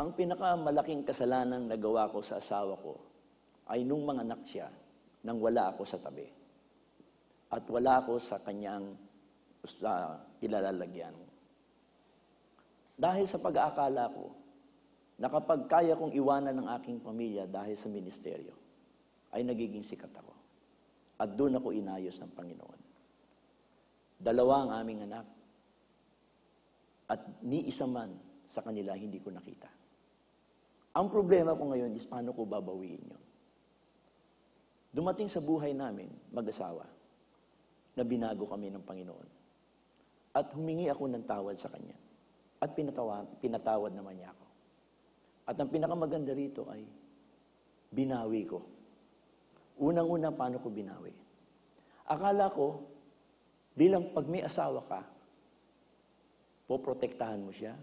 Ang pinakamalaking kasalanang nagawa ko sa asawa ko ay nung manganak siya nang wala ako sa tabi. At wala ako sa kanyang kilalalagyan. Dahil sa pag-aakala ko na kapag kaya kong iwanan ng aking pamilya dahil sa ministeryo, ay nagiging sikat ako. At doon ako inayos ng Panginoon. 2 ang aming anak. At ni isa man sa kanila hindi ko nakita. Ang problema ko ngayon is paano ko babawiin yun. Dumating sa buhay namin, mag-asawa, na binago kami ng Panginoon. At humingi ako ng tawad sa Kanya. At pinatawad naman niya ako. At ang pinakamaganda rito ay binawi ko. Unang-una, paano ko binawi? Akala ko, bilang pag may asawa ka, poprotektahan mo siya,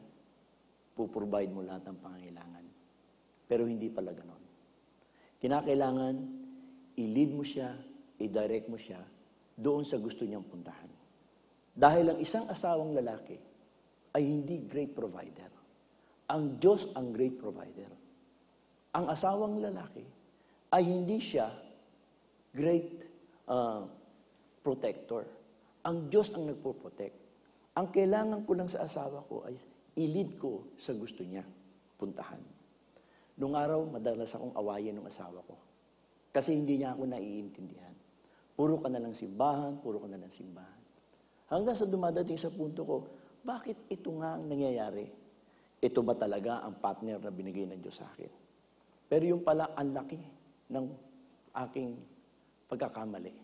puprovide mo lahat ng pangangailangan. Pero hindi pala ganon. Kinakailangan, i-lead mo siya, i-direct mo siya doon sa gusto niyang puntahan. Dahil ang isang asawang lalaki ay hindi great provider. Ang Diyos ang great provider. Ang asawang lalaki ay hindi siya great protector. Ang Diyos ang nagpo-protect. Ang kailangan ko lang sa asawa ko ay i-lead ko sa gusto niya puntahan. Noong araw, madalas akong awayin ng asawa ko. Kasi hindi niya ako naiintindihan. Puro ka na lang simbahan, puro ka na lang simbahan. Hanggang sa dumadating sa punto ko, bakit ito nga ang nangyayari? Ito ba talaga ang partner na binigay ng Diyos sa akin? Pero yung pala, ang laki ng aking pagkakamali.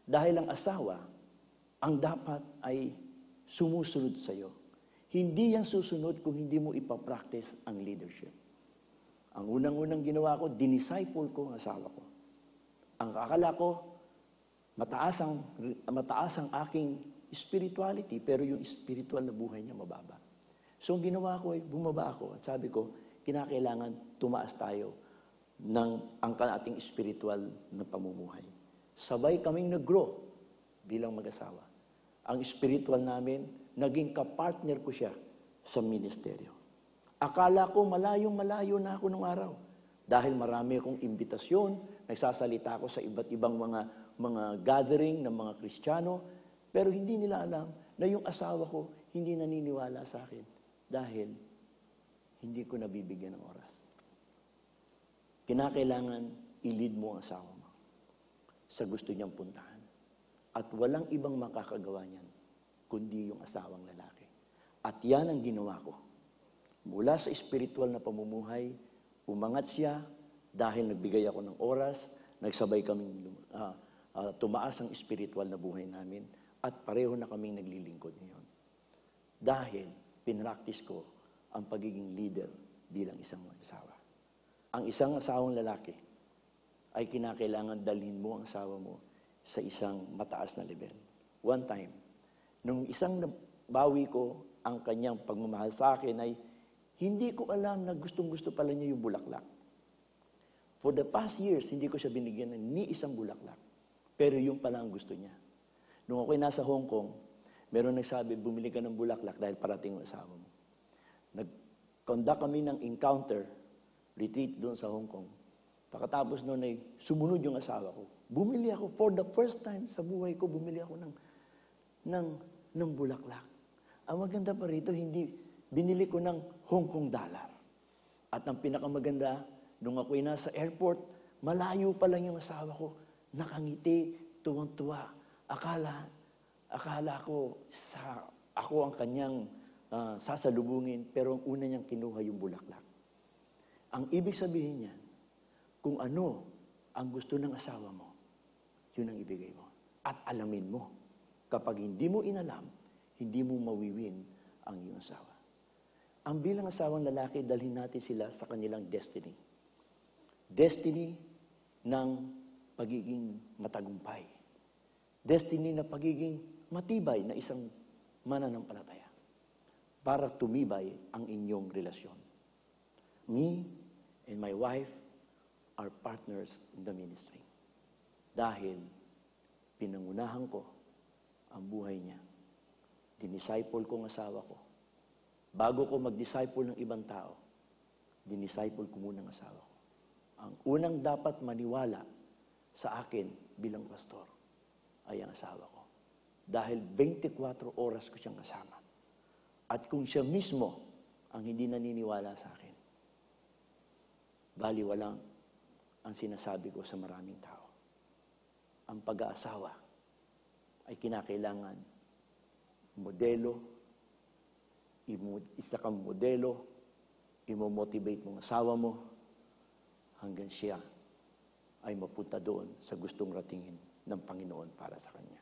Dahil ang asawa, ang dapat ay sumusunod sa iyo. Hindi yan susunod kung hindi mo ipapractice ang leadership. Ang unang-unang ginawa ko, dinisciple ko ang asawa ko. Ang akala ko, mataas ang aking spirituality, pero yung spiritual na buhay niya mababa. So ang ginawa ko ay bumaba ako at sabi ko, kinakailangan tumaas tayo ng ang ating spiritual na pamumuhay. Sabay kaming nag-grow bilang mag-asawa. Ang spiritual namin, naging kapartner ko siya sa ministeryo. Akala ko malayong-malayo na ako nung araw. Dahil marami akong imbitasyon, nagsasalita ako sa iba't ibang mga gathering ng mga Kristiyano, pero hindi nila alam na yung asawa ko hindi naniniwala sa akin dahil hindi ko nabibigyan ng oras. Kinakailangan i-lead mo ang asawa mo sa gusto niyang puntahan. At walang ibang makakagawa niyan kundi yung asawang lalaki. At yan ang ginawa ko. Mula sa spiritual na pamumuhay, umangat siya dahil nagbigay ako ng oras, nagsabay kaming tumaas ang spiritual na buhay namin at pareho na kaming naglilingkod ngayon. Dahil pinractice ko ang pagiging leader bilang isang mag-asawa. Ang isang asawang lalaki ay kinakailangan dalhin mo ang asawa mo sa isang mataas na level. One time, nung isang nabawi ko ang kanyang pagmamahal sa akin ay hindi ko alam na gustong-gusto pala niya yung bulaklak. For the past years, hindi ko siya binigyan ng ni isang bulaklak. Pero yung pala ang gusto niya. Nung ako'y nasa Hong Kong, meron nagsabi, bumili ka ng bulaklak dahil parating ang asawa mo. Nag-conduct kami ng encounter, retreat doon sa Hong Kong. Pagkatapos noon ay sumunod yung asawa ko. Bumili ako, for the first time sa buhay ko, bumili ako ng bulaklak. Ang maganda pa rito, binili ko ng Hong Kong dollar. At ang pinakamaganda, nung ako'y nasa airport, malayo pa lang yung asawa ko, nakangiti, tuwang-tuwa. Akala ko, ako ang kanyang sasalubungin, pero ang una niyang kinuha yung bulaklak. Ang ibig sabihin niyan, kung ano ang gusto ng asawa mo, yun ang ibigay mo. At alamin mo, kapag hindi mo inalam, hindi mo mawiwin ang iyong asawa. Ang bilang asawang lalaki, dalhin natin sila sa kanilang destiny. Destiny ng pagiging matagumpay. Destiny na pagiging matibay na isang mananampalataya. Para tumibay ang inyong relasyon. Me and my wife are partners in the ministry. Dahil pinangunahan ko ang buhay niya. Dinisciple ko ang asawa ko. Bago ko mag-disciple ng ibang tao, dinisciple ko muna ang asawa ko. Ang unang dapat maniwala sa akin bilang pastor ay ang asawa ko. Dahil 24 oras ko siyang kasama. At kung siya mismo ang hindi naniniwala sa akin, baliwalang ang sinasabi ko sa maraming tao. Ang pag-aasawa ay kinakailangan modelo, isa kang modelo, imo-motivate mong asawa mo hanggang siya ay mapunta doon sa gustong ratingin ng Panginoon para sa kanya.